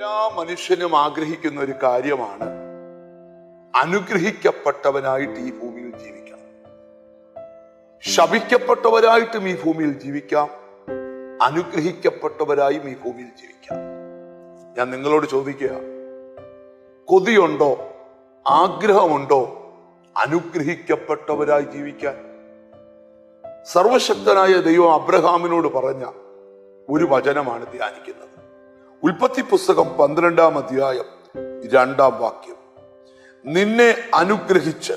എല്ലാ മനുഷ്യനും ആഗ്രഹിക്കുന്ന ഒരു കാര്യമാണ് അനുഗ്രഹിക്കപ്പെട്ടവനായിട്ട് ഈ ഭൂമിയിൽ ജീവിക്കാം. ശപിക്കപ്പെട്ടവരായിട്ടും ഈ ഭൂമിയിൽ ജീവിക്കാം, അനുഗ്രഹിക്കപ്പെട്ടവരായും ഈ ഭൂമിയിൽ ജീവിക്കാം. ഞാൻ നിങ്ങളോട് ചോദിക്കുക, കൊതിയുണ്ടോ, ആഗ്രഹമുണ്ടോ അനുഗ്രഹിക്കപ്പെട്ടവരായി ജീവിക്കാൻ? സർവശക്തനായ ദൈവം അബ്രഹാമിനോട് പറഞ്ഞ ഒരു വചനമാണ് ധ്യാനിക്കുന്നത്. ഉൽപ്പത്തി പുസ്തകം 12-ാം അധ്യായം 2-ാം വാക്യം. നിന്നെ അനുഗ്രഹിച്ച്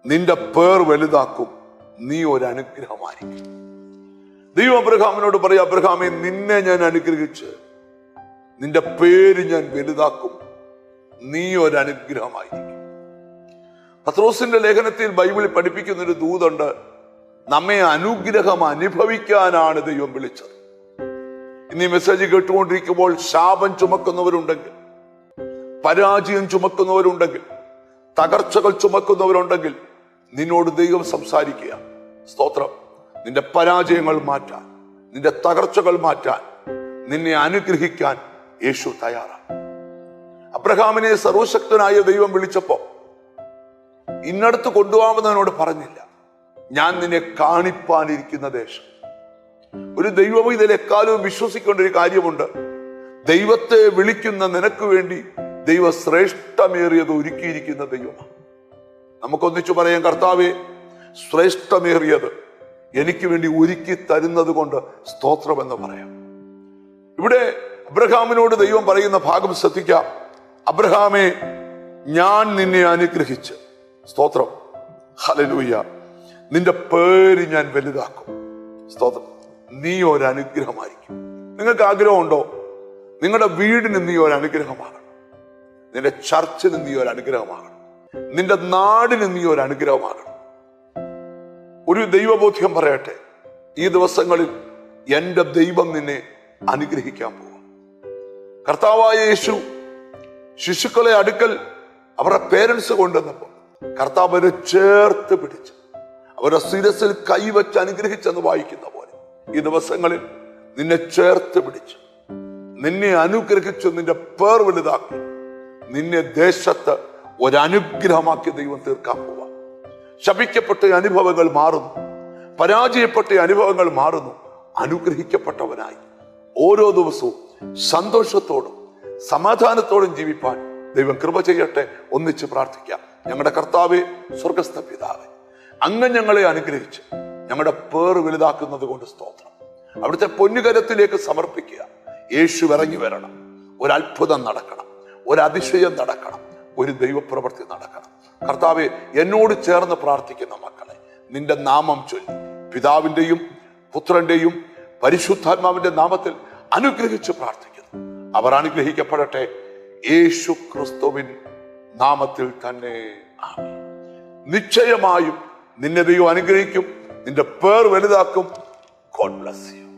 നിന്റെ പേർ വലുതാക്കും, നീ ഒരു അനുഗ്രഹമായിരിക്കും. ദൈവം അബ്രഹാമിനോട് പറയും, അബ്രഹാമേ, നിന്നെ ഞാൻ അനുഗ്രഹിച്ച് നിന്റെ പേര് ഞാൻ വലുതാക്കും, നീ ഒരു അനുഗ്രഹമായിരിക്കും. പത്രോസിന്റെ ലേഖനത്തിൽ ബൈബിളിൽ പഠിപ്പിക്കുന്ന ഒരു ദൂതുണ്ട്, നമ്മെ അനുഗ്രഹം അനുഭവിക്കാനാണ് ദൈവം വിളിച്ചത്. ഇന്ന് ഈ മെസ്സേജ് കേട്ടുകൊണ്ടിരിക്കുമ്പോൾ ശാപം ചുമക്കുന്നവരുണ്ടെങ്കിൽ, പരാജയം ചുമക്കുന്നവരുണ്ടെങ്കിൽ, തകർച്ചകൾ ചുമക്കുന്നവരുണ്ടെങ്കിൽ നിന്നോട് ദൈവം സംസാരിക്കുക. സ്തോത്രം. നിന്റെ പരാജയങ്ങൾ മാറ്റാൻ, നിന്റെ തകർച്ചകൾ മാറ്റാൻ, നിന്നെ അനുഗ്രഹിക്കാൻ യേശു തയ്യാറാണ്. അബ്രഹാമിനെ സർവശക്തനായ ദൈവം വിളിച്ചപ്പോ ഇന്നടത്ത് കൊണ്ടുപോകാമെന്നവനോട് പറഞ്ഞില്ല, ഞാൻ നിന്നെ കാണിപ്പാനിരിക്കുന്ന ദേശം. ഒരു ദൈവം ഇതിൽ എക്കാലവും വിശ്വസിക്കേണ്ട ഒരു കാര്യമുണ്ട്. ദൈവത്തെ വിളിക്കുന്ന നിനക്ക് വേണ്ടി ദൈവ ശ്രേഷ്ഠമേറിയത് ഒരുക്കിയിരിക്കുന്ന ദൈവമാണ്. നമുക്കൊന്നിച്ചു പറയാം, കർത്താവേ, ശ്രേഷ്ഠമേറിയത് എനിക്ക് വേണ്ടി ഒരുക്കി തരുന്നത് കൊണ്ട് സ്തോത്രമെന്ന് പറയാം. ഇവിടെ അബ്രഹാമിനോട് ദൈവം പറയുന്ന ഭാഗം ശ്രദ്ധിക്കാം. അബ്രഹാമേ, ഞാൻ നിന്നെ അനുഗ്രഹിച്ച്, സ്തോത്രം, ഹല്ലേലൂയ, നിന്റെ പേര് ഞാൻ വലുതാക്കും, സ്തോത്രം, നീ ഒരു അനുഗ്രഹമായിരിക്കും. നിങ്ങൾക്ക് ആഗ്രഹമുണ്ടോ നിങ്ങളുടെ വീടിന് നീ ഒരു അനുഗ്രഹമാകണം, നിന്റെ ചർച്ചിന് നീ ഒരു അനുഗ്രഹമാകണം, നിന്റെ നാടിന് നീ ഒരു അനുഗ്രഹമാകണം? ഒരു ദൈവബോധ്യം പറയട്ടെ, ഈ ദിവസങ്ങളിൽ എന്റെ ദൈവം നിന്നെ അനുഗ്രഹിക്കാൻ പോവാം. കർത്താവായ യേശു ശിശുക്കളെ അടുക്കൽ അവരുടെ പേരൻസ് കൊണ്ടുവന്നപ്പോൾ കർത്താവ് അവരെ ചേർത്ത് പിടിച്ച് അവരുടെ ശിരസിൽ കൈവച്ച് അനുഗ്രഹിച്ചെന്ന് വായിക്കുന്ന പോലെ ഈ ദിവസങ്ങളിൽ നിന്നെ ചേർത്ത് പിടിച്ച് നിന്നെ അനുഗ്രഹിച്ച് നിന്റെ പേർ വലുതാക്കി നിന്നെ ദേശത്ത് ഒരനുഗ്രഹമാക്കി ദൈവം തീർക്കാൻ പോവാം. ശപിക്കപ്പെട്ട അനുഭവങ്ങൾ മാറുന്നു, പരാജയപ്പെട്ട അനുഭവങ്ങൾ മാറുന്നു. അനുഗ്രഹിക്കപ്പെട്ടവനായി ഓരോ ദിവസവും സന്തോഷത്തോടും സമാധാനത്തോടും ജീവിപ്പാൻ ദൈവം കൃപ ചെയ്യട്ടെ. ഒന്നിച്ച് പ്രാർത്ഥിക്കാം. ഞങ്ങളുടെ കർത്താവേ, സ്വർഗസ്ഥ പിതാവേ, അങ്ങ് ഞങ്ങളെ അനുഗ്രഹിച്ച് ഞങ്ങളുടെ പേർ വലുതാക്കുന്നത് കൊണ്ട് സ്തോത്രം. അവിടുത്തെ പൊന്നുകരത്തിലേക്ക് സമർപ്പിക്കുക. യേശു ഇറങ്ങി വരണം, ഒരത്ഭുതം നടക്കണം, ഒരതിശയം നടക്കണം, ഒരു ദൈവപ്രവൃത്തി നടക്കണം. കർത്താവെ, എന്നോട് ചേർന്ന് പ്രാർത്ഥിക്കുന്ന മക്കളെ നിന്റെ നാമം ചൊല്ലി പിതാവിന്റെയും പുത്രന്റെയും പരിശുദ്ധാത്മാവിന്റെ നാമത്തിൽ അനുഗ്രഹിച്ച് പ്രാർത്ഥിക്കുന്നു. അവർ അനുഗ്രഹിക്കപ്പെടട്ടെ, യേശു ക്രിസ്തുവിൻ നാമത്തിൽ തന്നെ. ആമേൻ. നിശ്ചയമായും നിന്നെ ദൈവം അനുഗ്രഹിക്കും, നിന്റെ പേർ വലുതാക്കും. God bless you.